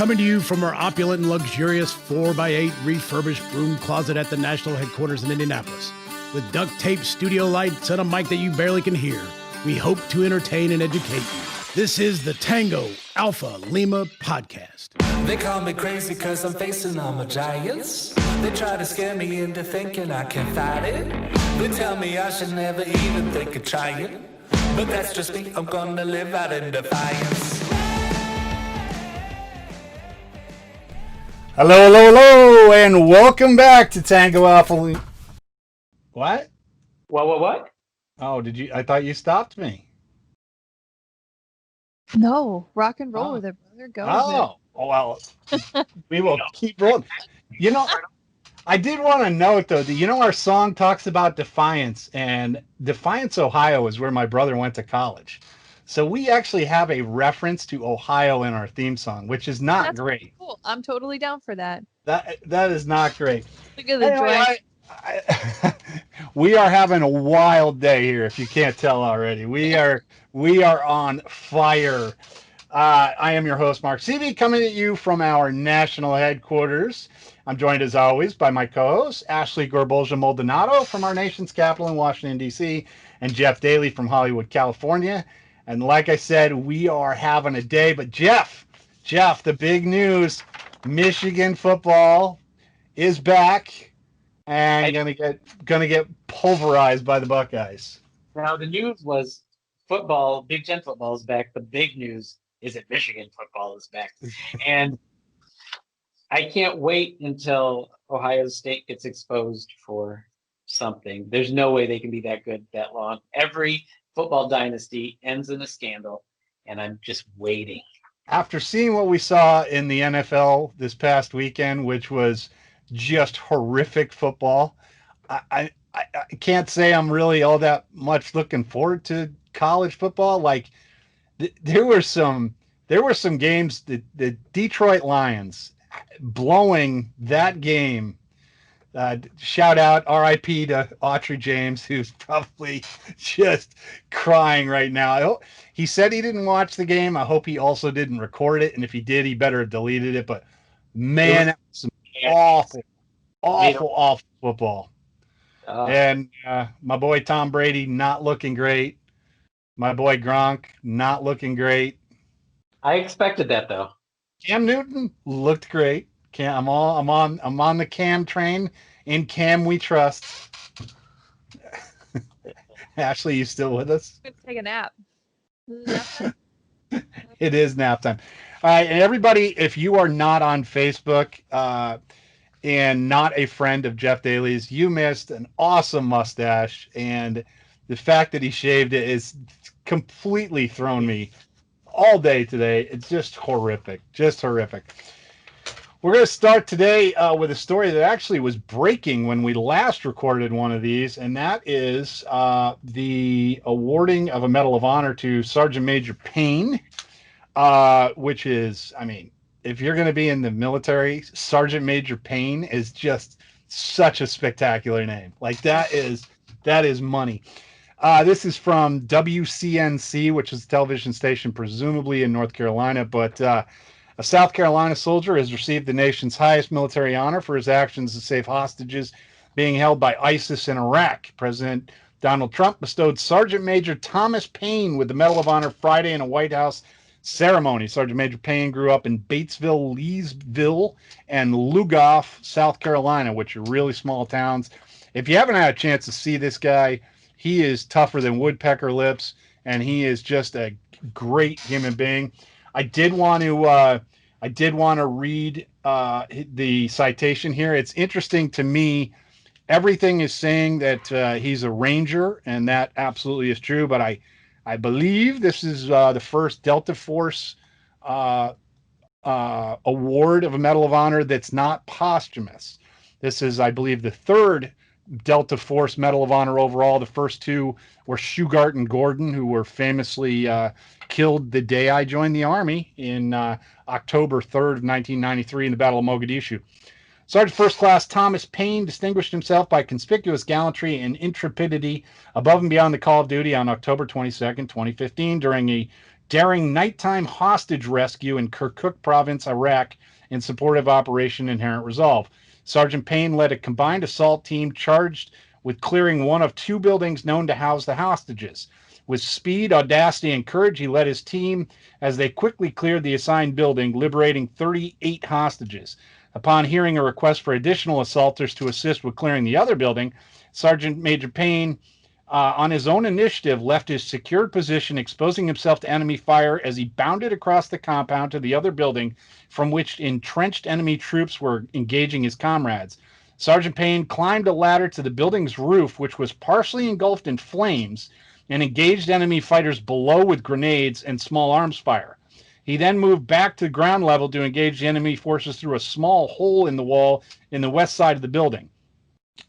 Coming to you from our opulent and luxurious 4x8 refurbished room closet at the national headquarters in Indianapolis. With duct tape studio lights and a mic that you barely can hear, we hope to entertain and educate you. This is the Tango Alpha Lima podcast. They call me crazy cause I'm facing all my giants. They try to scare me into thinking I can fight it. They tell me I should never even think of trying. But that's just me, I'm gonna live out in defiance. Hello, and welcome back to Tango Alpha Lima. What? What? Oh, did you? I thought you stopped me. No, rock and roll with it, brother. Go with Oh, well, we will keep rolling. You know, I did want to note, though, that, our song talks about Defiance, and Defiance, Ohio is where my brother went to college. So we actually have a reference to Ohio in our theme song, which is not That's great. Cool. I'm totally down for that. That is not great. Look at the drag. We are having a wild day here, if you can't tell already. We are on fire. I am your host, Mark Seavey, coming at you from our national headquarters. I'm joined, as always, by my co-host, Ashley Gorbolja-Maldonado from our nation's capital in Washington, D.C., and Jeff Daly from Hollywood, California. And like I said, we are having a day. But Jeff, the big news, Michigan football is back and gonna get pulverized by the Buckeyes. Now the news was football, Big Ten football is back. The big news is that Michigan football is back. And I can't wait until Ohio State gets exposed for something. There's no way they can be that good that long. Every football dynasty ends in a scandal, and I'm just waiting. After seeing what we saw in the NFL this past weekend, which was just horrific football, I can't say I'm really all that much looking forward to college football. Like there were some games, the Detroit Lions blowing that game. Shout out RIP to Autry James, who's probably just crying right now. He said he didn't watch the game. I hope he also didn't record it. And if he did, he better have deleted it. But man, that was some awful football. And my boy Tom Brady not looking great. My boy Gronk not looking great. I expected that though. Cam Newton looked great. I'm on the Cam train. In Cam we trust. Ashley, you still with us? I'm gonna take a nap. It is nap time. All right, and everybody, if you are not on Facebook and not a friend of Jeff Daly's, you missed an awesome mustache, and the fact that he shaved it is completely thrown me all day today. It's just horrific. We're going to start today with a story that actually was breaking when we last recorded one of these, and that is the awarding of a Medal of Honor to Sergeant Major Payne, which is, if you're going to be in the military, Sergeant Major Payne is just such a spectacular name. Like that is money. This is from WCNC, which is a television station presumably in North Carolina, but a South Carolina soldier has received the nation's highest military honor for his actions to save hostages being held by ISIS in Iraq. President Donald Trump bestowed Sergeant Major Thomas Payne with the Medal of Honor Friday in a White House ceremony. Sergeant Major Payne grew up in Batesville, Leesville, and Lugoff, South Carolina, which are really small towns. If you haven't had a chance to see this guy, he is tougher than woodpecker lips, and he is just a great human being. I did want to read the citation here. It's interesting to me. Everything is saying that he's a Ranger, and that absolutely is true. But I believe this is the first Delta Force award of a Medal of Honor that's not posthumous. This is, I believe, the third Delta Force Medal of Honor overall. The first two were Shugart and Gordon, who were famously killed the day I joined the Army in October 3rd of 1993 in the Battle of Mogadishu. Sergeant First Class Thomas Payne distinguished himself by conspicuous gallantry and intrepidity above and beyond the call of duty on October 22nd, 2015, during a daring nighttime hostage rescue in Kirkuk Province, Iraq, in support of Operation Inherent Resolve. Sergeant Payne led a combined assault team charged with clearing one of 2 buildings known to house the hostages. With speed, audacity, and courage, he led his team as they quickly cleared the assigned building, liberating 38 hostages. Upon hearing a request for additional assaulters to assist with clearing the other building, Sergeant Major Payne, on his own initiative, left his secured position, exposing himself to enemy fire as he bounded across the compound to the other building from which entrenched enemy troops were engaging his comrades. Sergeant Payne climbed a ladder to the building's roof, which was partially engulfed in flames, and engaged enemy fighters below with grenades and small arms fire. He then moved back to ground level to engage the enemy forces through a small hole in the wall in the west side of the building.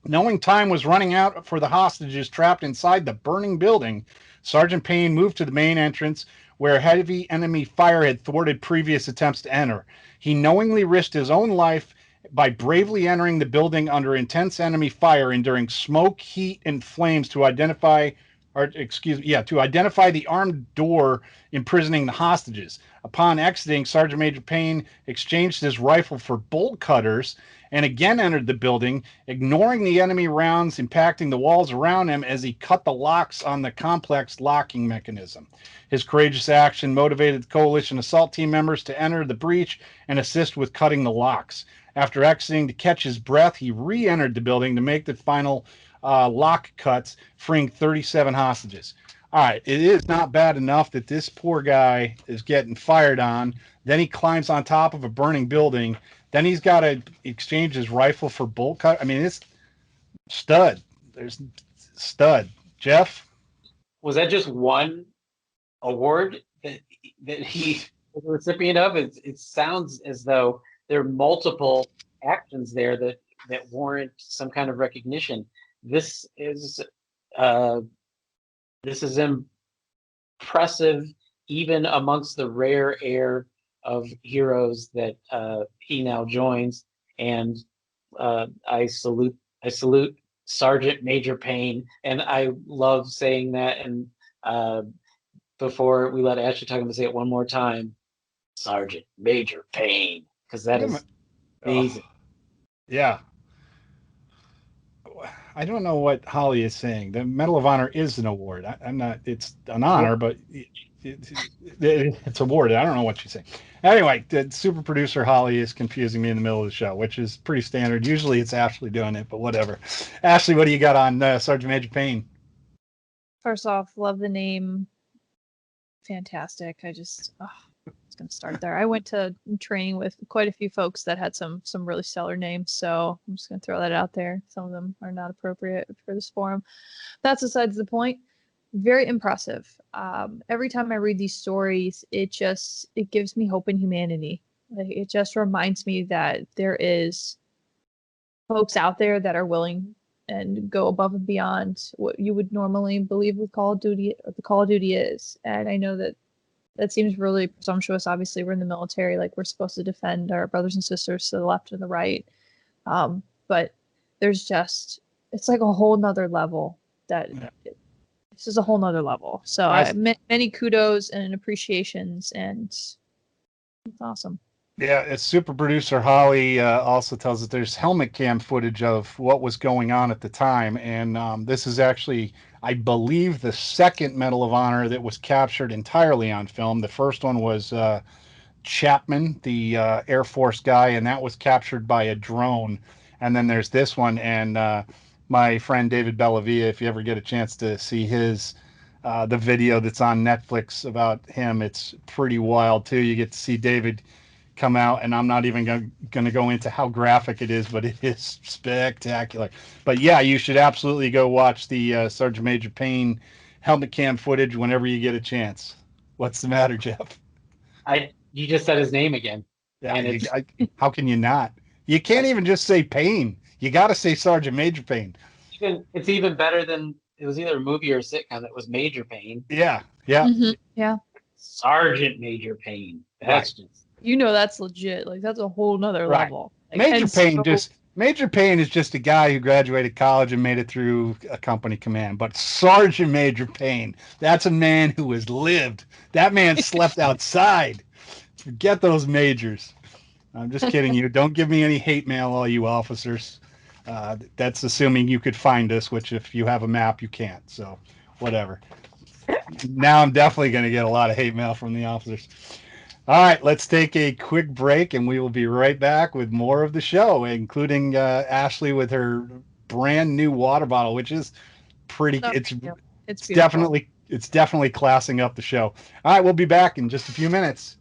Knowing time was running out for the hostages trapped inside the burning building, Sergeant Payne moved to the main entrance where heavy enemy fire had thwarted previous attempts to enter. He knowingly risked his own life by bravely entering the building under intense enemy fire, enduring smoke, heat, and flames to identify the armed door imprisoning the hostages. Upon exiting, Sergeant Major Payne exchanged his rifle for bolt cutters and again entered the building, ignoring the enemy rounds impacting the walls around him as he cut the locks on the complex locking mechanism. His courageous action motivated the coalition assault team members to enter the breach and assist with cutting the locks. After exiting to catch his breath, he re-entered the building to make the final lock cuts, freeing 37 hostages. All right, it is not bad enough that this poor guy is getting fired on. Then he climbs on top of a burning building. Then he's got to exchange his rifle for bolt cut. I mean, it's stud. There's stud. Jeff? Was that just one award that he was the recipient of? It sounds as though there are multiple actions there that warrant some kind of recognition. This is impressive, even amongst the rare air of heroes that he now joins. And I salute Sergeant Major Payne, and I love saying that. And before we let Ashley talk, I'm gonna say it one more time: Sergeant Major Payne, because that is amazing. Yeah. I don't know what Holly is saying. The Medal of Honor is an award. I'm not. It's an honor, but it's awarded. I don't know what she's saying. Anyway, the super producer Holly is confusing me in the middle of the show, which is pretty standard. Usually it's Ashley doing it, but whatever. Ashley, what do you got on Sergeant Major Payne? First off, love the name. Fantastic. I was going to start there. I went to training with quite a few folks that had some really stellar names, so I'm just going to throw that out there. Some of them are not appropriate for this forum. That's besides the point. Very impressive. Every time I read these stories, it gives me hope in humanity. It just reminds me that there is folks out there that are willing and go above and beyond what you would normally believe with Call of Duty, or the Call of Duty is. And I know that seems really presumptuous. Obviously, we're in the military, like we're supposed to defend our brothers and sisters to the left and the right. But there's it's like a whole nother level this is a whole nother level. So many kudos and appreciations, and it's awesome. Yeah, it's super producer Holly also tells us there's helmet cam footage of what was going on at the time. And this is actually, I believe, the second Medal of Honor that was captured entirely on film. The first one was Chapman, the Air Force guy, and that was captured by a drone. And then there's this one, and my friend David Bellavia, if you ever get a chance to see his the video that's on Netflix about him, it's pretty wild too. You get to see David come out, and I'm not even going to go into how graphic it is, but it is spectacular. But yeah, you should absolutely go watch the Sergeant Major Payne helmet cam footage whenever you get a chance. What's the matter, Jeff? You just said his name again. Yeah, and how can you not? You can't even just say Payne. You got to say Sergeant Major Payne. It's even better than, it was either a movie or a sitcom that was Major Payne. Yeah. Mm-hmm. Yeah. Sergeant Major Payne. That's just, that's legit. Like, that's a whole nother level. Like, Major Payne Major Payne is just a guy who graduated college and made it through a company command. But Sergeant Major Payne, that's a man who has lived. That man slept outside. Forget those majors. I'm just kidding you. Don't give me any hate mail, all you officers. That's assuming you could find us, which if you have a map, you can't. So whatever. Now I'm definitely going to get a lot of hate mail from the officers. All right, let's take a quick break, and we will be right back with more of the show, including Ashley with her brand new water bottle, which is pretty. No, It's thank you. It's it's beautiful. definitely classing up the show. All right, we'll be back in just a few minutes.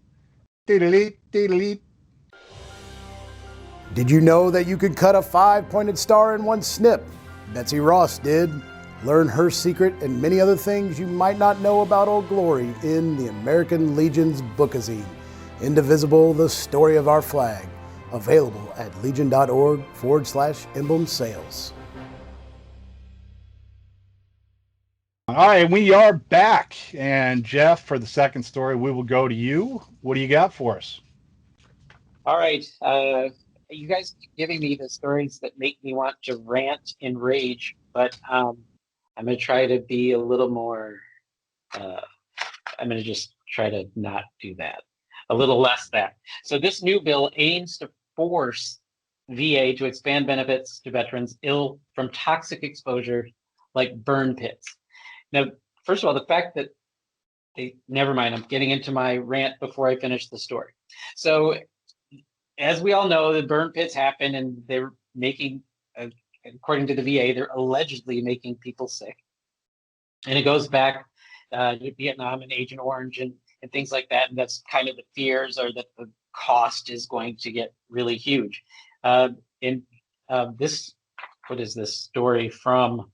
Dee-dee-dee, dee-dee-dee. Did you know that you could cut a 5-pointed star in one snip? Betsy Ross did. Learn her secret and many other things you might not know about Old Glory in the American Legion's bookazine, Indivisible, the Story of Our Flag. Available at legion.org/emblem sales. All right, we are back. And Jeff, for the second story, we will go to you. What do you got for us? All right. You guys keep giving me the stories that make me want to rant and rage, but I'm going to try to be a little more, I'm going to just try to not do that, a little less that. So this new bill aims to force VA to expand benefits to veterans ill from toxic exposure like burn pits. Now, first of all, the fact that never mind, I'm getting into my rant before I finish the story. So as we all know, the burn pits happen, and they're making, according to the VA, they're allegedly making people sick. And it goes back to Vietnam and Agent Orange and things like that. And that's kind of the fears, are that the cost is going to get really huge. This, what is this story from?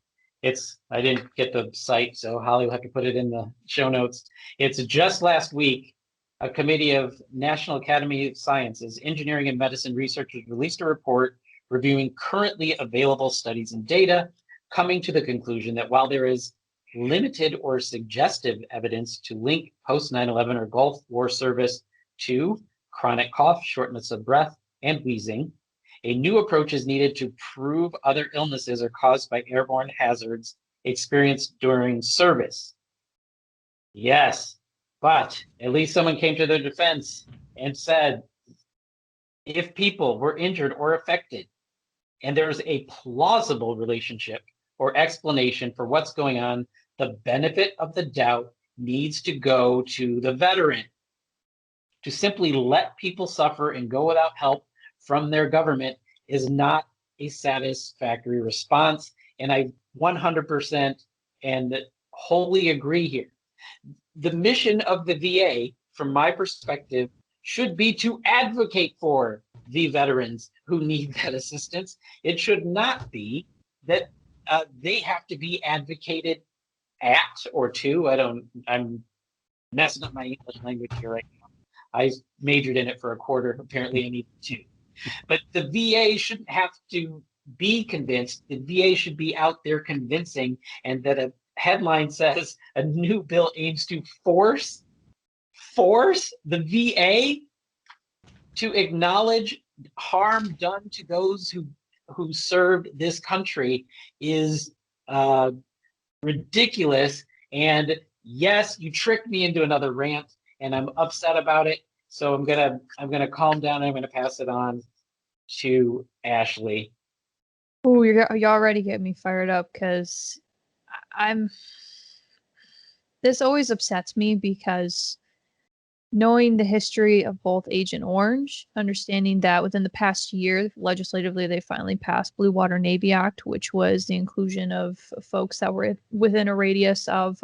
I didn't get the site, so Holly will have to put it in the show notes. It's just last week, a committee of National Academy of Sciences, Engineering and Medicine researchers released a report reviewing currently available studies and data, coming to the conclusion that while there is limited or suggestive evidence to link post 9/11 or Gulf War service to chronic cough, shortness of breath, and wheezing, a new approach is needed to prove other illnesses are caused by airborne hazards experienced during service. Yes, but at least someone came to their defense and said, if people were injured or affected, and there's a plausible relationship or explanation for what's going on, the benefit of the doubt needs to go to the veteran. To simply let people suffer and go without help from their government is not a satisfactory response. And I 100% and wholly agree here. The mission of the VA, from my perspective, should be to advocate for the veterans who need that assistance. It should not be that they have to be advocated at or to. I'm messing up my English language here right now. I majored in it for a quarter. Apparently I need two. But the VA shouldn't have to be convinced. The VA should be out there convincing, and that a headline says a new bill aims to force the VA to acknowledge harm done to those who served this country is ridiculous. And yes, you tricked me into another rant, and I'm upset about it. So I'm gonna calm down, and I'm gonna pass it on to Ashley. Oh, you already get me fired up, because this always upsets me, because knowing the history of both Agent Orange, understanding that within the past year, legislatively, they finally passed Blue Water Navy Act, which was the inclusion of folks that were within a radius of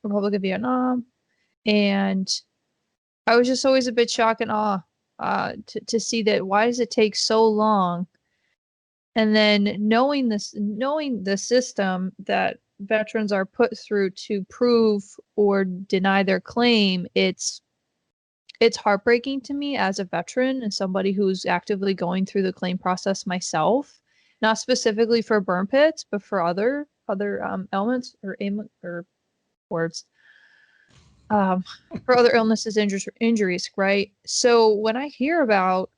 Republic of Vietnam. And I was just always a bit shocked and awe to see that. Why does it take so long? And then knowing the system that veterans are put through to prove or deny their claim, it's heartbreaking to me as a veteran and somebody who's actively going through the claim process myself, not specifically for burn pits, but for other ailments or words, for other illnesses, injuries, right? So when I hear about,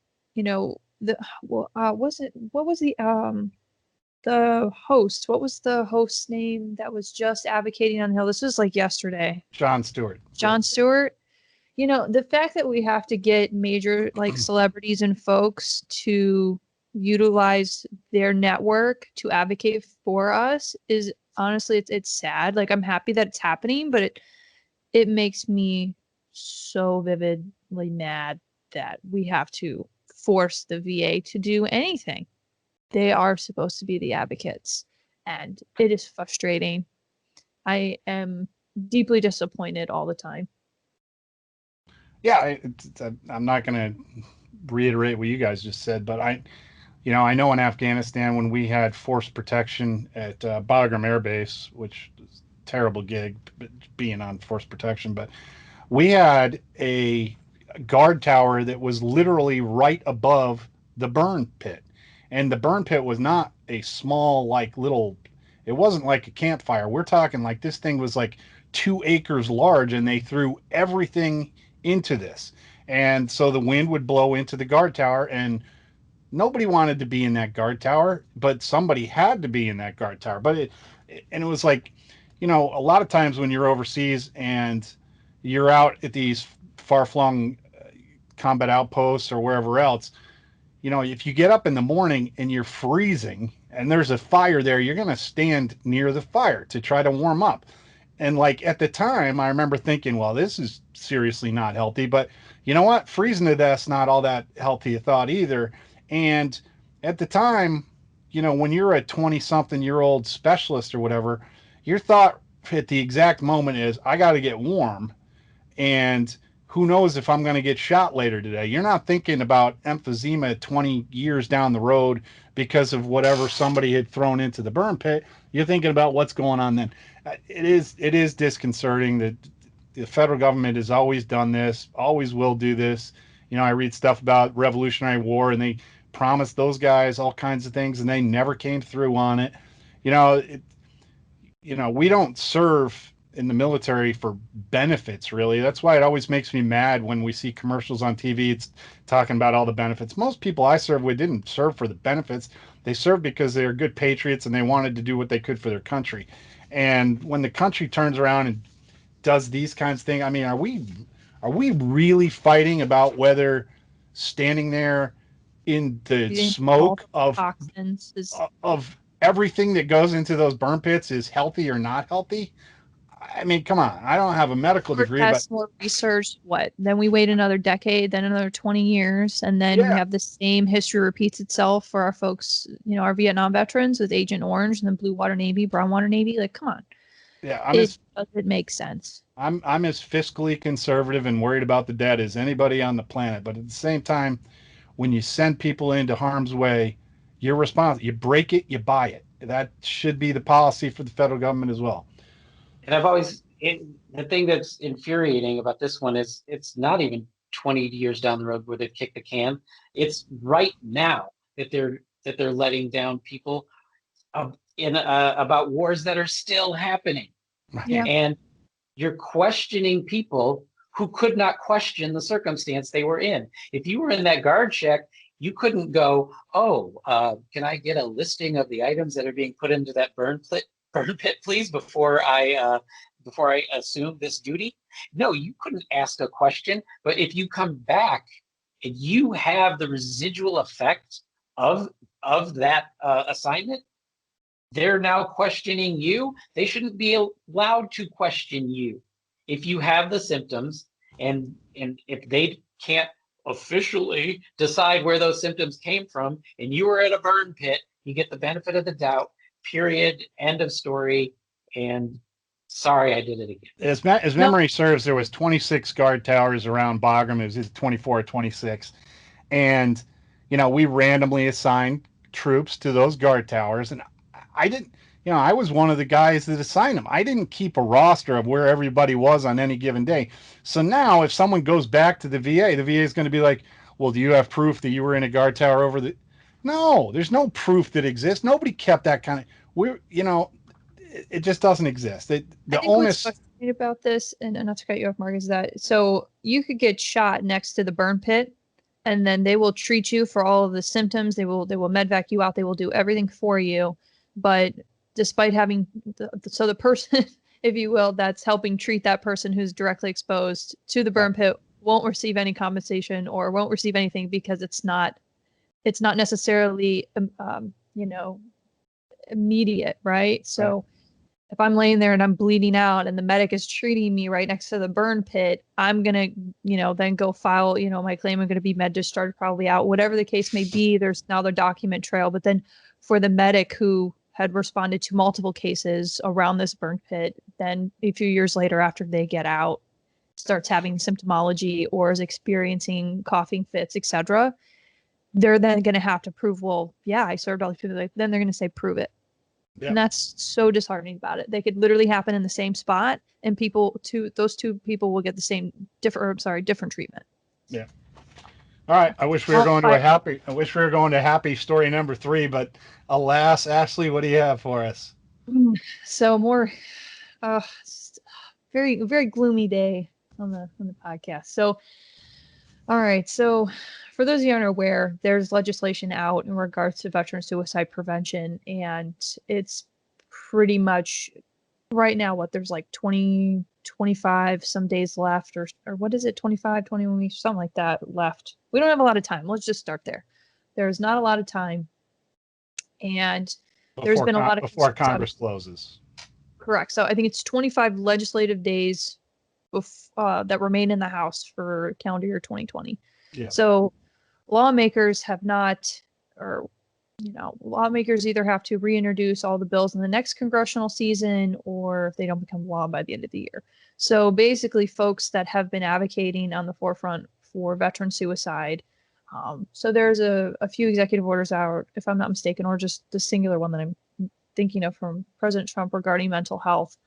the was it what was the host? What was the host's name that was just advocating on the Hill? This was like yesterday. Jon Stewart. Jon Stewart. You know, the fact that we have to get major like celebrities and folks to utilize their network to advocate for us is honestly it's sad. Like I'm happy that it's happening, but it makes me so vividly mad that we have to force the VA to do anything. They are supposed to be the advocates, and it is frustrating. I am deeply disappointed all the time. Yeah, I'm not going to reiterate what you guys just said, but I know in Afghanistan when we had force protection at Bagram Air Base, which is a terrible gig being on force protection, but we had a guard tower that was literally right above the burn pit. And the burn pit was not a small, like little, it wasn't like a campfire. We're talking like this thing was like 2 acres large, and they threw everything into this. And so the wind would blow into the guard tower, and nobody wanted to be in that guard tower, but somebody had to be in that guard tower. But it was like, a lot of times when you're overseas and you're out at these far-flung combat outposts or wherever else, if you get up in the morning and you're freezing and there's a fire there, you're going to stand near the fire to try to warm up. And like at the time, I remember thinking, well, this is seriously not healthy. But you know what? Freezing to death's not all that healthy a thought either. And at the time, when you're a 20-something-year-old specialist or whatever, your thought at the exact moment is, I got to get warm. And who knows if I'm going to get shot later today. You're not thinking about emphysema 20 years down the road because of whatever somebody had thrown into the burn pit. You're thinking about what's going on then. It is disconcerting that the federal government has always done this, always will do this. I read stuff about Revolutionary War, and they promised those guys all kinds of things, and they never came through on it. We don't serve in the military for benefits, really. That's why it always makes me mad when we see commercials on TV. It's talking about all the benefits. Most people I served with didn't serve for the benefits. They served because they were good patriots and they wanted to do what they could for their country. And when the country turns around and does these kinds of things, I mean, are we really fighting about whether standing there in the smoke of toxins of everything that goes into those burn pits is healthy or not healthy? I mean, come on. I don't have a medical degree, but more research. What? Then we wait another decade, then another 20 years, and then we have the same history repeats itself for our folks, our Vietnam veterans with Agent Orange and then Blue Water Navy, Brown Water Navy. Like, come on. Yeah, it doesn't make sense. I'm as fiscally conservative and worried about the debt as anybody on the planet. But at the same time, when you send people into harm's way, you're responsible. You break it, you buy it. That should be the policy for the federal government as well. And the thing that's infuriating about this one is it's not even 20 years down the road where they kick the can. It's right now that they're letting down people about wars that are still happening. Yeah. And you're questioning people who could not question the circumstance they were in. If you were in that guard shack, you couldn't go, can I get a listing of the items that are being put into that burn pit, please, before I assume this duty? No, you couldn't ask a question. But if you come back and you have the residual effect of that assignment, they're now questioning you. They shouldn't be allowed to question you. If you have the symptoms and if they can't officially decide where those symptoms came from and you were at a burn pit, you get the benefit of the doubt. Period. End of story. And sorry, I did it again. As memory serves, there was 26 guard towers around Bagram. It was 24 or 26. And, we randomly assigned troops to those guard towers. And I didn't, I was one of the guys that assigned them. I didn't keep a roster of where everybody was on any given day. So now if someone goes back to the VA is going to be like, well, do you have proof that you were in a guard tower over the... No, there's no proof that exists. Nobody kept that kind of... it just doesn't exist. The onus... What's fascinating about this, and not to cut you off, Mark, is that so you could get shot next to the burn pit, and then they will treat you for all of the symptoms. They will medvac you out. They will do everything for you. But despite having the person, if you will, that's helping treat that person who's directly exposed to the burn pit won't receive any compensation or won't receive anything because it's not necessarily immediate, right? So if I'm laying there and I'm bleeding out and the medic is treating me right next to the burn pit, I'm gonna then go file my claim. I'm gonna be med discharged, probably out, whatever the case may be. There's now their document trail. But then for the medic who had responded to multiple cases around this burn pit, then a few years later after they get out, starts having symptomology or is experiencing coughing fits, etc., they're then going to have to prove, well, yeah, I served all these people. Then they're going to say, prove it. Yep. And that's so disheartening about it. They could literally happen in the same spot, and those two people will get the same different treatment. Yeah. All right. I wish we were going to happy story number 3, but alas, Ashley, what do you have for us? So more, very, very gloomy day on the podcast. So, all right. So for those of you who aren't aware, there's legislation out in regards to veteran suicide prevention, and it's pretty much right now there's like 20, 25 some days left, or what is it, 25, 21 weeks, something like that left. We don't have a lot of time. Let's just start there. There's not a lot of time, and there's been a lot of before Congress closes. Correct. So I think it's 25 legislative days that remain in the House for calendar year 2020. Yeah. So lawmakers have not, lawmakers either have to reintroduce all the bills in the next congressional season, or if they don't become law by the end of the year. So basically, folks that have been advocating on the forefront for veteran suicide. So there's a few executive orders out, if I'm not mistaken, or just the singular one that I'm thinking of from President Trump regarding mental health.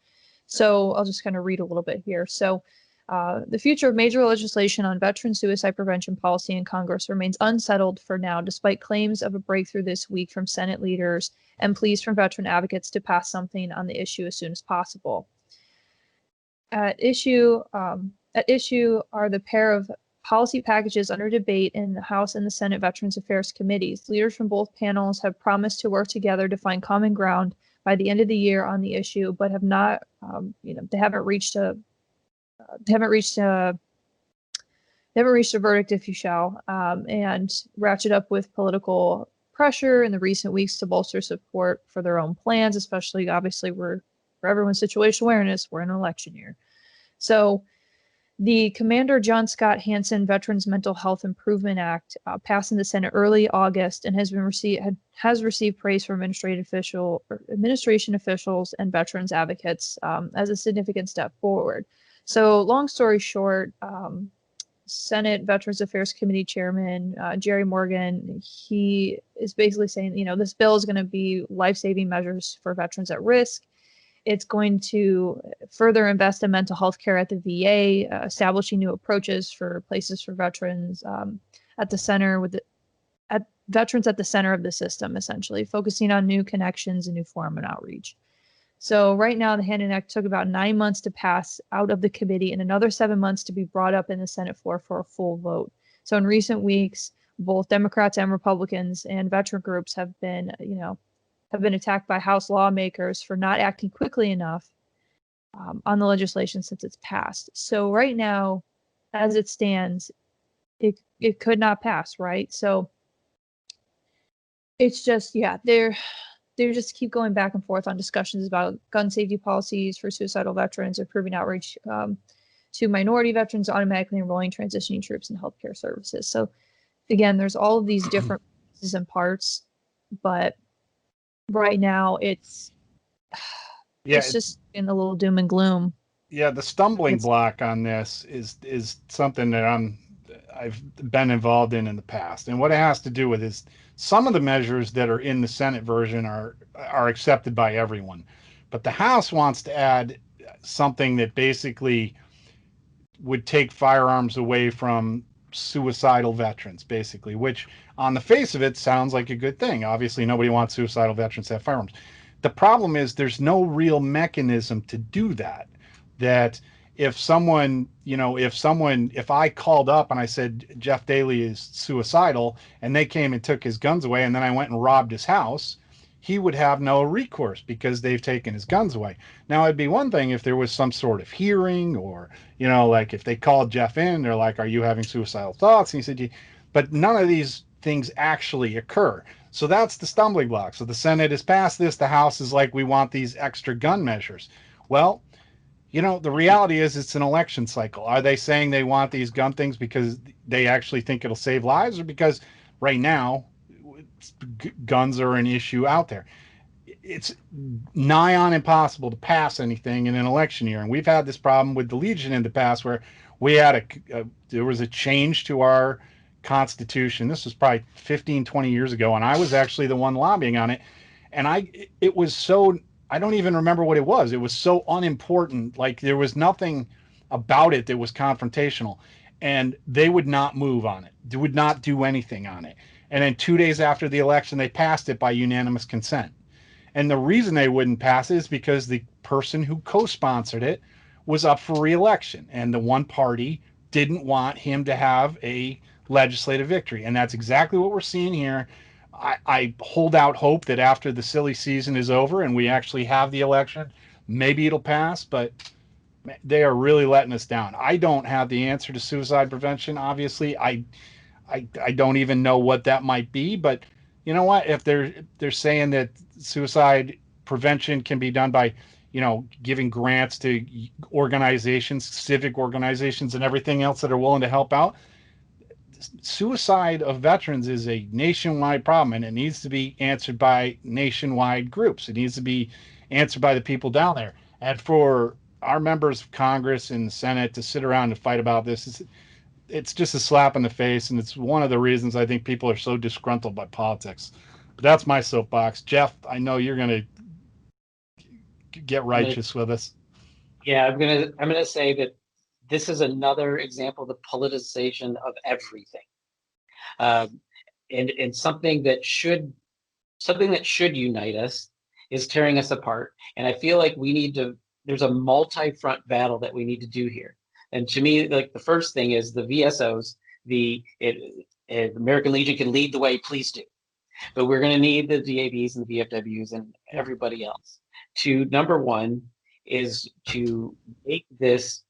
So I'll just kind of read a little bit here. So the future of major legislation on veteran suicide prevention policy in Congress remains unsettled for now, despite claims of a breakthrough this week from Senate leaders and pleas from veteran advocates to pass something on the issue as soon as possible. At issue are the pair of policy packages under debate in the House and the Senate Veterans Affairs Committees. Leaders from both panels have promised to work together to find common ground by the end of the year on the issue, but have not, they haven't reached a verdict, if you shall, and ratchet up with political pressure in the recent weeks to bolster support for their own plans, especially, obviously, for everyone's situational awareness, we're in an election year. So the Commander John Scott Hansen Veterans Mental Health Improvement Act passed in the Senate early August and has received praise from administration officials and veterans advocates as a significant step forward. So long story short, Senate Veterans Affairs Committee Chairman Jerry Morgan, he is basically saying, this bill is going to be life-saving measures for veterans at risk. It's going to further invest in mental health care at the VA, establishing new approaches for places for veterans at the center veterans at the center of the system, essentially focusing on new connections and new form and outreach. So right now, the Hansen Act took about 9 months to pass out of the committee and another 7 months to be brought up in the Senate floor for a full vote. So in recent weeks, both Democrats and Republicans and veteran groups have been attacked by House lawmakers for not acting quickly enough on the legislation since it's passed. So right now, as it stands, it could not pass, right? So it's just, they just keep going back and forth on discussions about gun safety policies for suicidal veterans, improving outreach to minority veterans, automatically enrolling transitioning troops in healthcare services. So again, there's all of these different pieces and parts, but right now it's just in a little doom and gloom. Yeah, the stumbling block on this is something that I've been involved in the past, and what it has to do with is some of the measures that are in the Senate version are accepted by everyone, but the House wants to add something that basically would take firearms away from suicidal veterans, basically, which on the face of it sounds like a good thing. Obviously, nobody wants suicidal veterans to have firearms. The problem is there's no real mechanism to do that if someone, if I called up and I said Jeff Daly is suicidal and they came and took his guns away and then I went and robbed his house, he would have no recourse because they've taken his guns away. Now, it'd be one thing if there was some sort of hearing or, like if they called Jeff in, they're like, are you having suicidal thoughts? And he said, but none of these things actually occur. So that's the stumbling block. So the Senate has passed this. The House is like, we want these extra gun measures. Well, the reality is it's an election cycle. Are they saying they want these gun things because they actually think it'll save lives, or because right now guns are an issue out there? It's nigh on impossible to pass anything in an election year. And we've had this problem with the Legion in the past where we had there was a change to our Constitution. This was probably 15, 20 years ago. And I was actually the one lobbying on it. And it was so, I don't even remember what it was. It was so unimportant. Like there was nothing about it that was confrontational, and they would not move on it. They would not do anything on it. And then 2 days after the election, they passed it by unanimous consent. And the reason they wouldn't pass it is because the person who co-sponsored it was up for re-election, and the one party didn't want him to have a legislative victory. And that's exactly what we're seeing here. I hold out hope that after the silly season is over and we actually have the election, maybe it'll pass, but they are really letting us down. I don't have the answer to suicide prevention. Obviously, I don't even know what that might be, but you know what? If they're saying that suicide prevention can be done by, giving grants to organizations, civic organizations, and everything else that are willing to help out, suicide of veterans is a nationwide problem, and it needs to be answered by nationwide groups. It needs to be answered by the people down there. And for our members of Congress and the Senate to sit around and fight about this, it's just a slap in the face, and it's one of the reasons I think people are so disgruntled by politics. But that's my soapbox. Jeff, I know you're going to get righteous with us. Yeah, I'm gonna say that this is another example of the politicization of everything, and something that should unite us is tearing us apart. And I feel like there's a multi-front battle that we need to do here. And to me, like the first thing is the VSOs, the American Legion can lead the way, please do. But we're going to need the DABs and the VFWs and everybody else to, number one, is to make this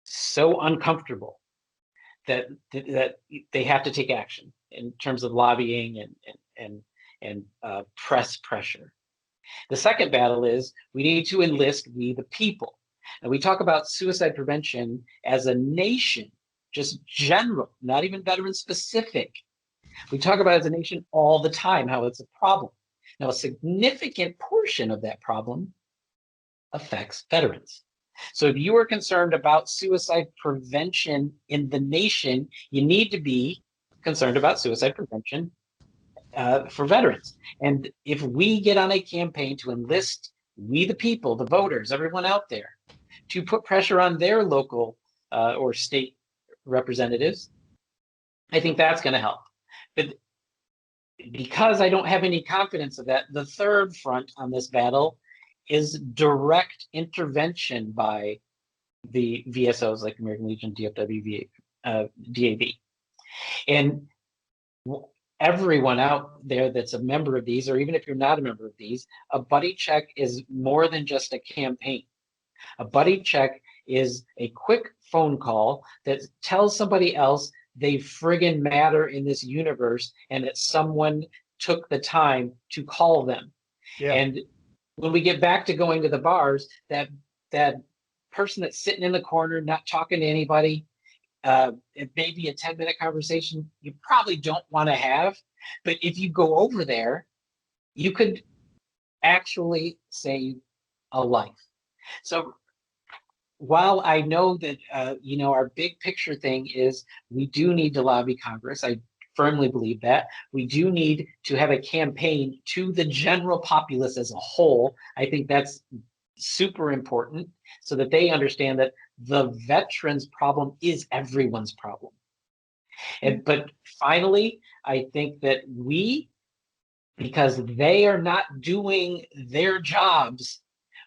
so uncomfortable that they have to take action in terms of lobbying and press pressure. The second battle is we need to enlist we the people. And we talk about suicide prevention as a nation, just general, not even veteran specific. We talk about it as a nation all the time, how it's a problem. Now, a significant portion of that problem affects veterans. So if you are concerned about suicide prevention in the nation, you need to be concerned about suicide prevention for veterans. And if we get on a campaign to enlist we the people, the voters, everyone out there, to put pressure on their local or state representatives, I think that's going to help. But because I don't have any confidence of that, the third front on this battle is direct intervention by the VSOs like American Legion, DFW, DAB. And everyone out there that's a member of these, or even if you're not a member of these, a buddy check is more than just a campaign. A buddy check is a quick phone call that tells somebody else they friggin' matter in this universe and that someone took the time to call them. Yeah. And when we get back to going to the bars, that person that's sitting in the corner, not talking to anybody, it may be a 10-minute conversation you probably don't want to have. But if you go over there, you could actually save a life. So while I know that, our big picture thing is we do need to lobby Congress, I firmly believe that. We do need to have a campaign to the general populace as a whole. I think that's super important so that they understand that the veterans' problem is everyone's problem. But finally, I think that because they are not doing their jobs,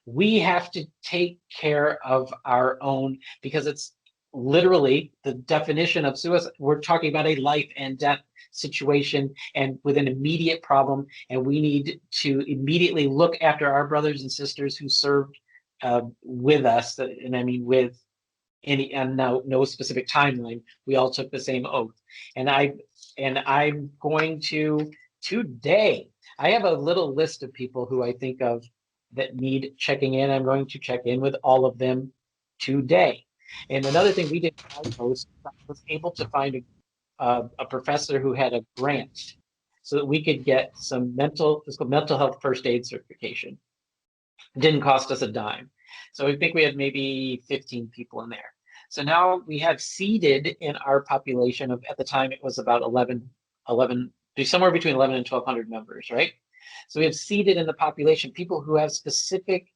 we have to take care of our own, because it's literally the definition of suicide. We're talking about a life and death situation and with an immediate problem, and we need to immediately look after our brothers and sisters who served with us. And I mean, with any, and now no specific timeline, we all took the same oath. And I'm going to today, I have a little list of people who I think of that need checking in. I'm going to check in with all of them today. And another thing we did, I was able to find a professor who had a grant so that we could get some it's called mental health first aid certification. It didn't cost us a dime. So I think we had maybe 15 people in there. So now we have seeded in our population of, at the time it was about 11, somewhere between 11 and 1,200 members, right? So we have seeded in the population people who have specific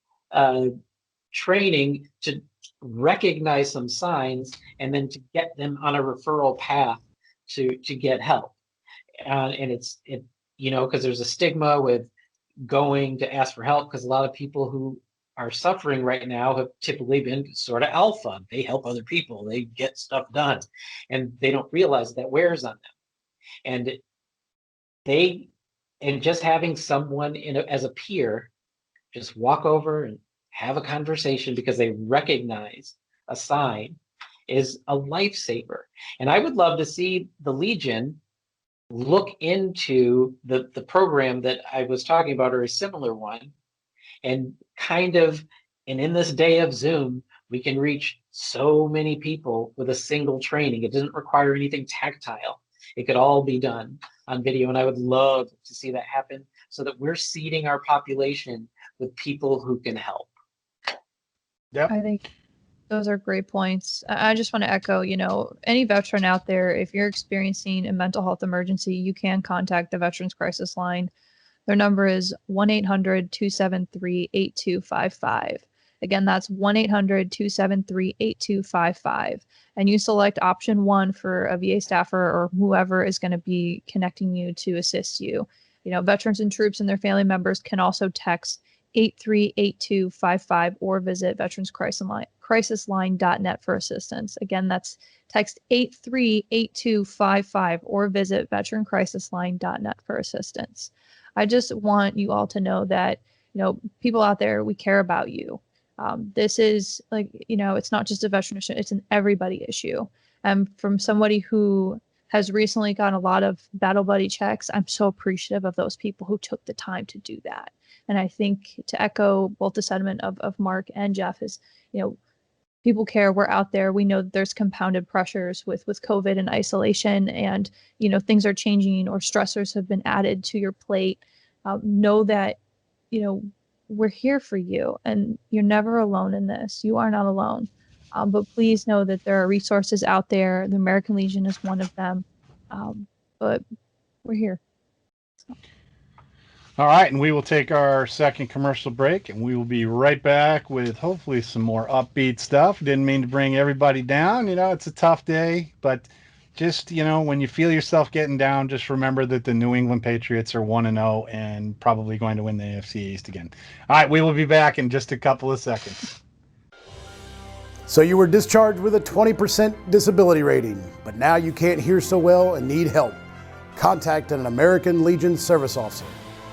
training to recognize some signs and then to get them on a referral path to get help. And because there's a stigma with going to ask for help, because a lot of people who are suffering right now have typically been sort of alpha. They help other people, they get stuff done, and they don't realize that wears on them. And just having someone as a peer just walk over and have a conversation because they recognize a sign is a lifesaver. And I would love to see the Legion look into the program that I was talking about, or a similar one, and in this day of Zoom, we can reach so many people with a single training. It doesn't require anything tactile. It could all be done on video. And I would love to see that happen so that we're seeding our population with people who can help. Yep. I think those are great points. I just want to echo, any veteran out there, if you're experiencing a mental health emergency, you can contact the Veterans Crisis Line. Their number is 1-800-273-8255. Again, that's 1-800-273-8255. And you select option 1 for a VA staffer or whoever is going to be connecting you to assist you. Veterans and troops and their family members can also text 838255 or visit veteranscrisisline.net for assistance. Again, that's text 838255 or visit veterancrisisline.net for assistance. I just want you all to know that, people out there, we care about you. This is it's not just a veteran issue, it's an everybody issue. From somebody who has recently gotten a lot of battle buddy checks, I'm so appreciative of those people who took the time to do that. And I think, to echo both the sentiment of Mark and Jeff, is, people care, we're out there. We know that there's compounded pressures with COVID and isolation, and, things are changing or stressors have been added to your plate. Know that, we're here for you, and you're never alone in this. You are not alone. But please know that there are resources out there. The American Legion is one of them. But we're here. So. All right, and we will take our second commercial break, and we will be right back with hopefully some more upbeat stuff. Didn't mean to bring everybody down. It's a tough day, but just, when you feel yourself getting down, just remember that the New England Patriots are 1-0 and probably going to win the AFC East again. All right, we will be back in just a couple of seconds. So you were discharged with a 20% disability rating, but now you can't hear so well and need help. Contact an American Legion service officer.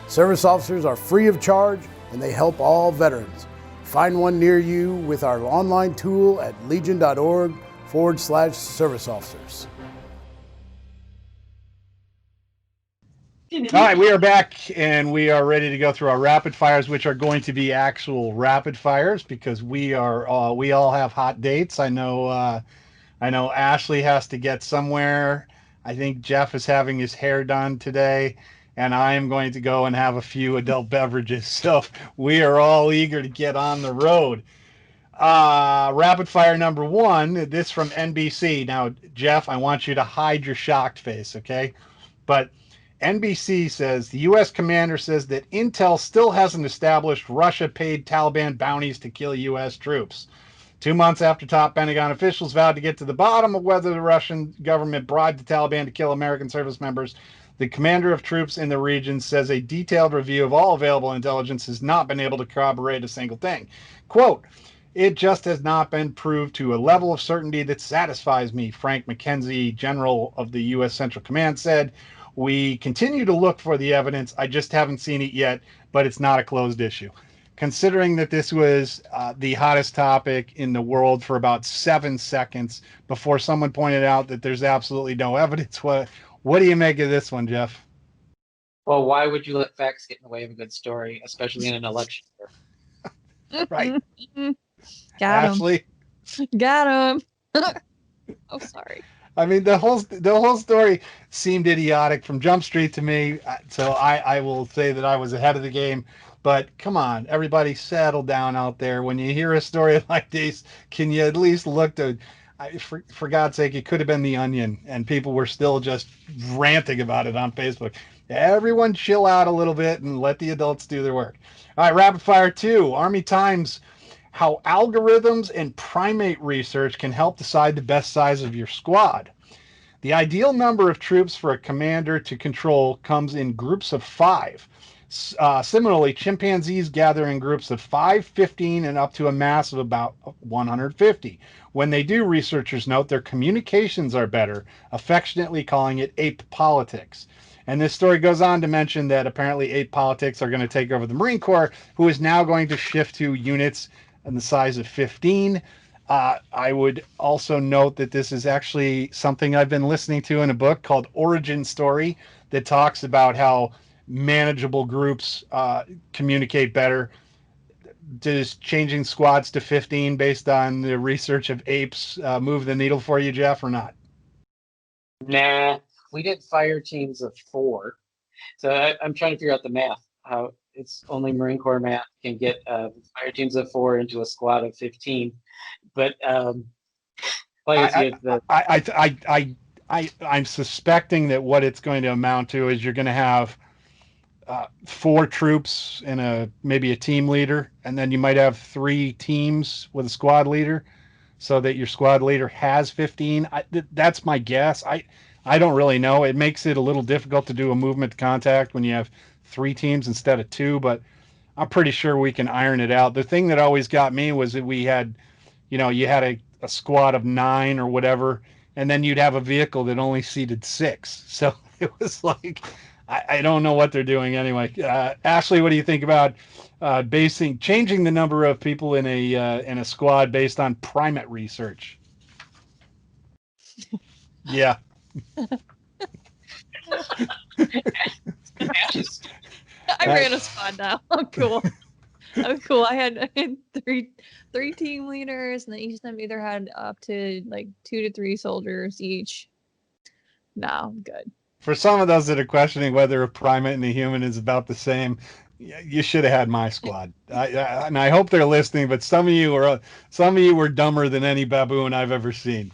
Service officers are free of charge, and they help all veterans. Find one near you with our online tool at legion.org/service officers. All right, we are back, and we are ready to go through our rapid fires, which are going to be actual rapid fires because we all have hot dates. I know Ashley has to get somewhere. I think Jeff is having his hair done today. And I am going to go and have a few adult beverages. So we are all eager to get on the road. Rapid fire number 1, this from NBC. Now, Jeff, I want you to hide your shocked face, okay? But NBC says the U.S. commander says that Intel still hasn't established Russia paid Taliban bounties to kill U.S. troops. 2 months after top Pentagon officials vowed to get to the bottom of whether the Russian government bribed the Taliban to kill American service members, the commander of troops in the region says a detailed review of all available intelligence has not been able to corroborate a single thing. Quote, "It just has not been proved to a level of certainty that satisfies me," Frank McKenzie, general of the U.S. Central Command, said. "We continue to look for the evidence. I just haven't seen it yet, but it's not a closed issue." Considering that this was the hottest topic in the world for about 7 seconds before someone pointed out that there's absolutely no evidence, what do you make of this one, Jeff? Well, why would you let facts get in the way of a good story, especially in an election year? Right. Got him. Ashley? Got him. Oh, sorry. I mean, the whole story seemed idiotic from Jump Street to me. So I will say that I was ahead of the game. But come on, everybody, settle down out there. When you hear a story like this, can you at least look to? For God's sake, it could have been The Onion, and people were still just ranting about it on Facebook. Everyone chill out a little bit and let the adults do their work. All right, rapid fire 2. Army Times. How algorithms and primate research can help decide the best size of your squad. The ideal number of troops for a commander to control comes in groups of 5. Similarly, chimpanzees gather in groups of 5, 15, and up to a mass of about 150. When they do, researchers note, their communications are better, affectionately calling it ape politics. And this story goes on to mention that apparently ape politics are going to take over the Marine Corps, who is now going to shift to units in the size of 15. I would also note that this is actually something I've been listening to in a book called Origin Story that talks about how manageable groups communicate better. Does changing squads to 15 based on the research of apes move the needle for you, Jeff, or not? Nah, we did fire teams of 4. So I'm trying to figure out the math, how it's only Marine Corps math can get fire teams of 4 into a squad of 15. But I'm suspecting that what it's going to amount to is you're going to have 4 troops and maybe a team leader, and then you might have 3 teams with a squad leader, so that your squad leader has 15. That's my guess. I don't really know. It makes it a little difficult to do a movement to contact when you have 3 teams instead of 2, but I'm pretty sure we can iron it out. The thing that always got me was that we had, you had a squad of 9 or whatever, and then you'd have a vehicle that only seated 6. So it was like, I don't know what they're doing anyway. Ashley, what do you think about changing the number of people in a squad based on primate research? Yeah. I ran a squad now. I'm cool. I had 3 team leaders, and then each of them either had up to like 2 to 3 soldiers each. No, I'm good. For some of those that are questioning whether a primate and a human is about the same, you should have had my squad. And I hope they're listening. But some of you were dumber than any baboon I've ever seen.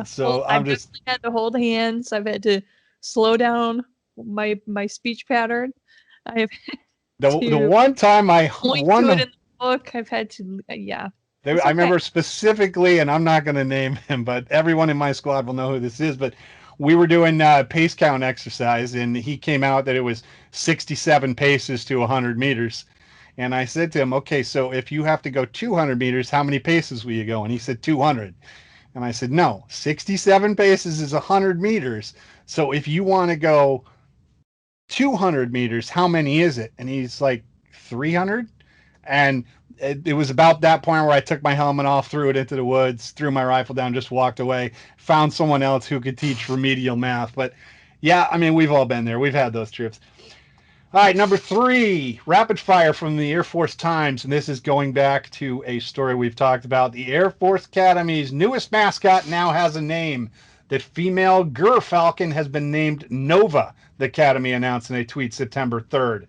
So I've just had to hold hands. I've had to slow down my speech pattern. I have the one time I point to it in the book. I've had to I remember specifically, and I'm not going to name him, but everyone in my squad will know who this is. But we were doing pace count exercise, and he came out that it was 67 paces to 100 meters. And I said to him, okay, so if you have to go 200 meters, how many paces will you go? And he said 200. And I said, no, 67 paces is 100 meters. So if you want to go 200 meters, how many is it? And he's like, 300. And it was about that point where I took my helmet off, threw it into the woods, threw my rifle down, just walked away, found someone else who could teach remedial math. But yeah, I mean, we've all been there. We've had those trips. All right, number 3, rapid fire from the Air Force Times. And this is going back to a story we've talked about. The Air Force Academy's newest mascot now has a name. The female Falcon has been named Nova, the Academy announced in a tweet September 3rd.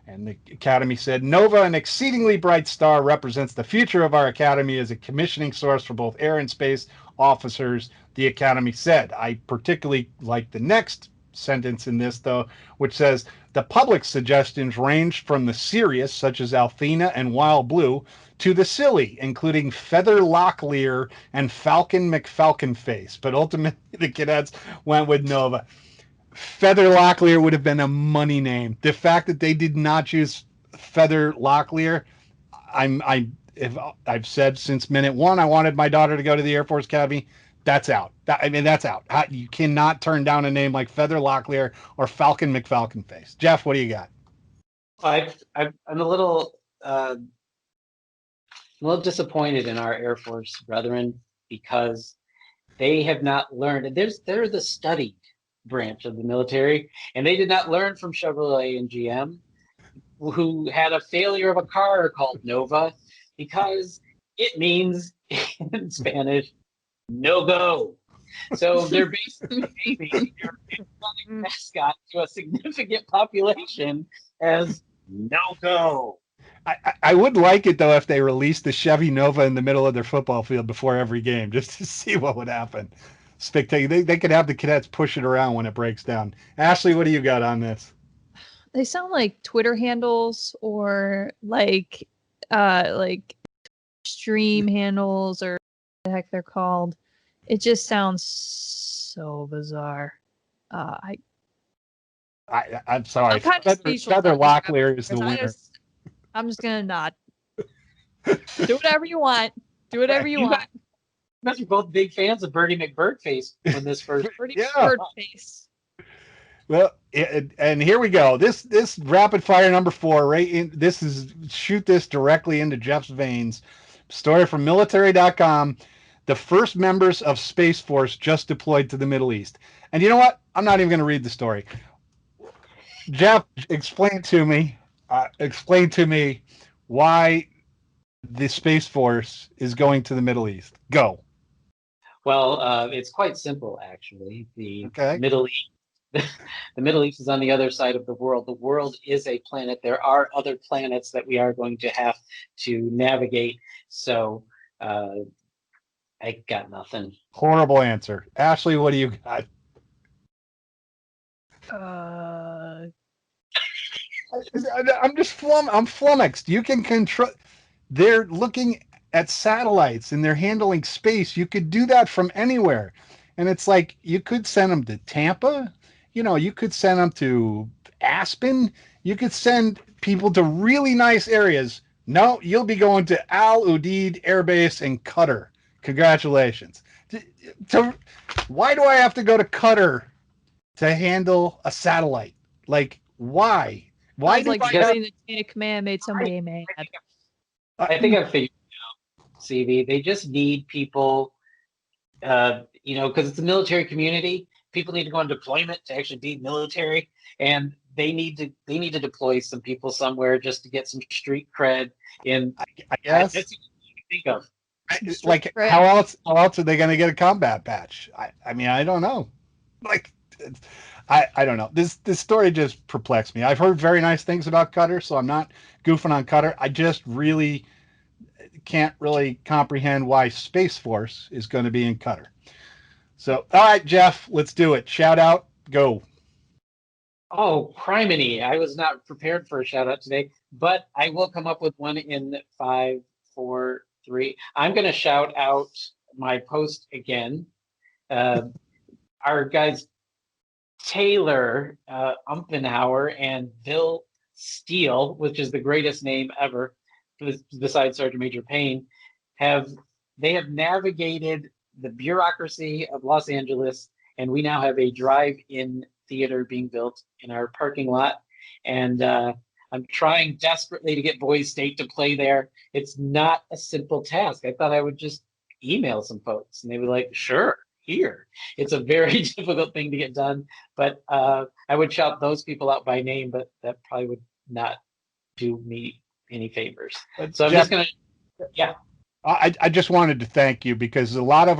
And the Academy said, Nova, an exceedingly bright star, represents the future of our Academy as a commissioning source for both air and space officers, the Academy said. I particularly like the next sentence in this, though, which says the public suggestions ranged from the serious, such as Althena and Wild Blue, to the silly, including Feather Locklear and Falcon McFalconface. But ultimately, the cadets went with Nova. Feather Locklear would have been a money name. The fact that they did not choose Feather Locklear, I've said since minute one I wanted my daughter to go to the Air Force Academy. That's out. That's out. You cannot turn down a name like Feather Locklear or Falcon McFalconface. Jeff, what do you got? I'm a little disappointed in our Air Force brethren because they have not learned. They're the studied branch of the military, and they did not learn from Chevrolet and GM, who had a failure of a car called Nova, because it means in Spanish, no go. So they're basically naming their mascot to a significant population as no go. I would like it, though, if they released the Chevy Nova in the middle of their football field before every game, just to see what would happen. Spectacular. They could have the cadets push it around when it breaks down. Ashley, what do you got on this? They sound like Twitter handles or like stream handles or what the heck they're called. It just sounds so bizarre. I'm sorry. I'm kind of speechless Feather on this Locklear is the winner. I'm just gonna nod. Do whatever you want. Do whatever you want. You guys are both big fans of Bertie McBirdface when this first. Bertie Yeah. McBirdface. Well, and here we go. This rapid fire number 4, this is shoot this directly into Jeff's veins. Story from military.com. The first members of Space Force just deployed to the Middle East. And you know what? I'm not even going to read the story. Jeff, explain to me why the Space Force is going to the Middle East. Go. Well, it's quite simple, actually. The Okay. Middle East. The Middle East is on the other side of the world. The world is a planet. There are other planets that we are going to have to navigate. So I got nothing. Horrible answer. Ashley, what do you got? I'm flummoxed. You can control. They're looking at satellites and they're handling space. You could do that from anywhere. And it's like, you could send them to Tampa. You could send them to Aspen. You could send people to really nice areas. No, you'll be going to Al Udeid Air Base in Qatar. Congratulations. Why do I have to go to Qatar to handle a satellite? Like, why? Why do like I getting the chain of command made somebody mad. I think I've figured it out, CV. They just need people, because it's a military community. People need to go on deployment to actually be military, and they need to deploy some people somewhere just to get some street cred. I guess that's what you think of. Like, how else are they going to get a combat patch? I don't know. Like, I don't know. This story just perplexed me. I've heard very nice things about Qatar, so I'm not goofing on Qatar. I just really can't really comprehend why Space Force is going to be in Qatar. So, all right, Jeff, let's do it. Shout out, go. Oh, criminy. I was not prepared for a shout out today, but I will come up with one in 5, 4, 3. I'm going to shout out my post again. Our guys, Taylor Umpenhauer and Bill Steele, which is the greatest name ever, besides Sergeant Major Payne, have navigated the bureaucracy of Los Angeles, and we now have a drive-in theater being built in our parking lot. And I'm trying desperately to get Boise State to play there. It's not a simple task. I thought I would just email some folks, and they were like, sure, here. It's a very difficult thing to get done, but I would shout those people out by name, but that probably would not do me any favors. So I'm just going to, yeah. I just wanted to thank you, because a lot of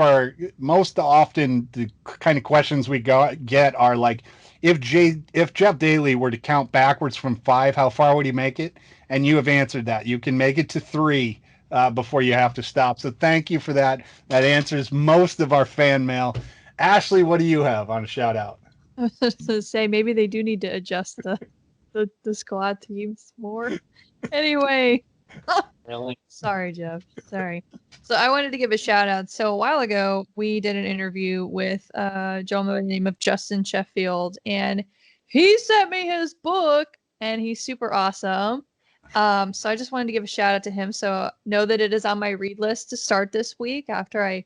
most often the kind of questions we get are like, if Jeff Daly were to count backwards from 5, how far would he make it? And you have answered that. You can make it to 3 before you have to stop. So thank you for that. That answers most of our fan mail. Ashley, what do you have on a shout out? I was to say maybe they do need to adjust the squad teams more. Anyway, Really? sorry, Jeff. Sorry. So I wanted to give a shout out. So a while ago, we did an interview with a gentleman by the name of Justin Sheffield, and he sent me his book, and he's super awesome. So I just wanted to give a shout out to him. So know that it is on my read list to start this week after I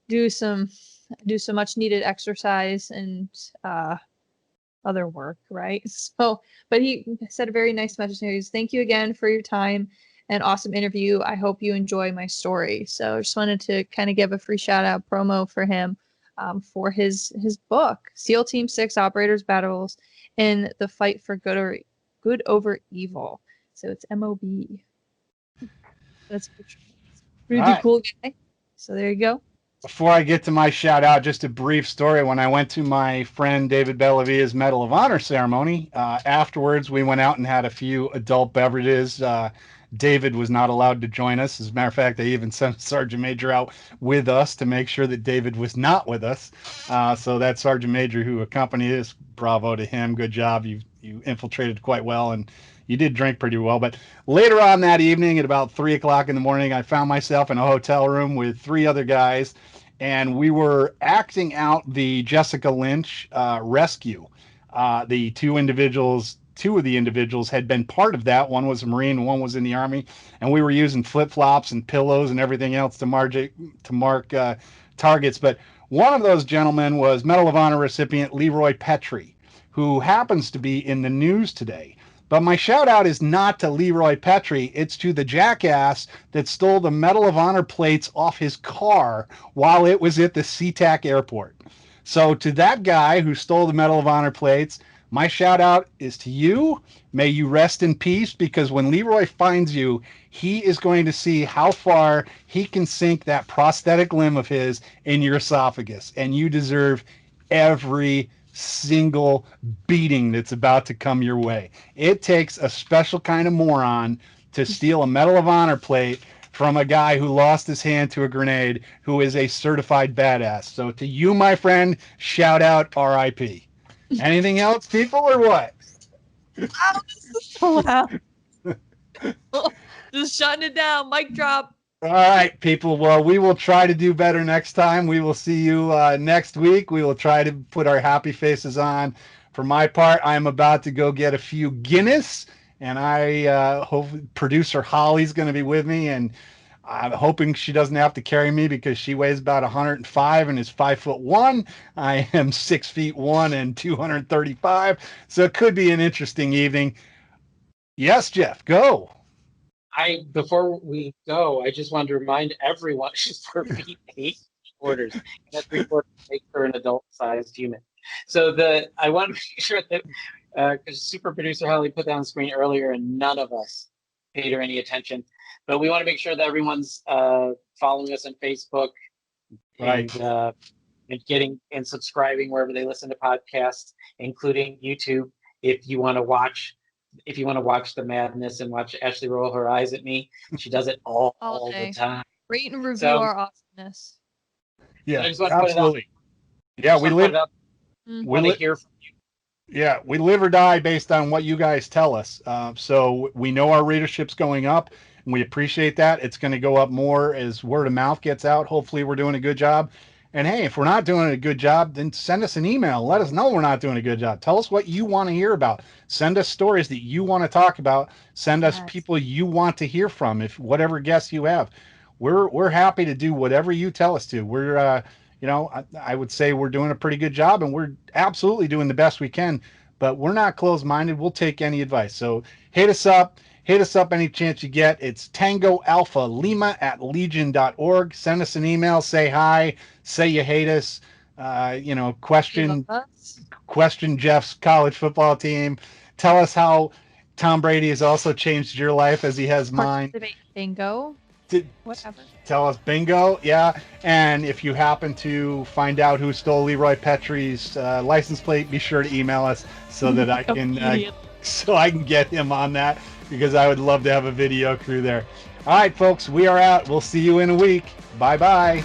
do some much needed exercise and other work, right? So, but he said a very nice message. He goes, "Thank you again for your time and awesome interview. I hope you enjoy my story." So I just wanted to kind of give a free shout out promo for him for his book, SEAL Team 6 Operators Battles in the Fight for Good Over Evil. So it's MOB. That's a pretty cool guy. So there you go. Before I get to my shout out, just a brief story. When I went to my friend David Bellavia's Medal of Honor ceremony, afterwards we went out and had a few adult beverages. David was not allowed to join us. As a matter of fact, they even sent Sergeant Major out with us to make sure that David was not with us. So that Sergeant Major who accompanied us, bravo to him. Good job. You infiltrated quite well, and you did drink pretty well. But later on that evening at about 3 o'clock in the morning, I found myself in a hotel room with 3 other guys, and we were acting out the Jessica Lynch rescue. The two of the individuals had been part of that. One was a Marine, and one was in the Army, and we were using flip-flops and pillows and everything else to mark targets. But one of those gentlemen was Medal of Honor recipient Leroy Petrie, who happens to be in the news today. But my shout out is not to Leroy Petrie. It's to the jackass that stole the Medal of Honor plates off his car while it was at the SeaTac airport. So to that guy who stole the Medal of Honor plates, my shout out is to you. May you rest in peace, because when Leroy finds you, he is going to see how far he can sink that prosthetic limb of his in your esophagus. And you deserve every single beating that's about to come your way. It takes a special kind of moron to steal a Medal of Honor plate from a guy who lost his hand to a grenade, who is a certified badass. So to you, my friend, shout out RIP. Anything else, people, or what? Oh, this is so loud. Just shutting it down. Mic drop. All right, people. Well, we will try to do better next time. We will see you next week. We will try to put our happy faces on. For my part, I'm about to go get a few Guinness, and I hope producer Holly's going to be with me, and I'm hoping she doesn't have to carry me because she weighs about 105 and is 5'1". I am 6'1" and 235. So it could be an interesting evening. Yes, Jeff, go. Before we go, I just wanted to remind everyone she's 4 feet 8 quarters. And that 3/4 makes her an adult-sized human. So I want to make sure that because super producer Holly put that on the screen earlier, and none of us paid her any attention. But we want to make sure that everyone's following us on Facebook, Right. and subscribing wherever they listen to podcasts, including YouTube. If you want to watch the madness and watch Ashley roll her eyes at me, she does it all the time. Rate and review our awesomeness. Yeah, I just want to put it out. absolutely. Yeah, we live. Want to hear from you. Yeah, we live or die based on what you guys tell us. So we know our readership's going up, and we appreciate that. It's going to go up more as word of mouth gets out. Hopefully we're doing a good job. And hey, if we're not doing a good job, then send us an email. Let us know we're not doing a good job. Tell us what you want to hear about. Send us stories that you want to talk about. Send us people you want to hear from. If whatever guests you have, we're happy to do whatever you tell us to. We're I would say we're doing a pretty good job, and we're absolutely doing the best we can. But we're not closed-minded. We'll take any advice. So hit us up. Hit us up any chance you get. It's Tango Alpha Lima @legion.org. Send us an email. Say hi. Say you hate us. Question Jeff's college football team. Tell us how Tom Brady has also changed your life as he has mine. Bingo. Whatever. Tell us bingo. Yeah. And if you happen to find out who stole Leroy Petrie's license plate, be sure to email us so that I can get him on that, because I would love to have a video crew there. All right, folks, we are out. We'll see you in a week. Bye-bye.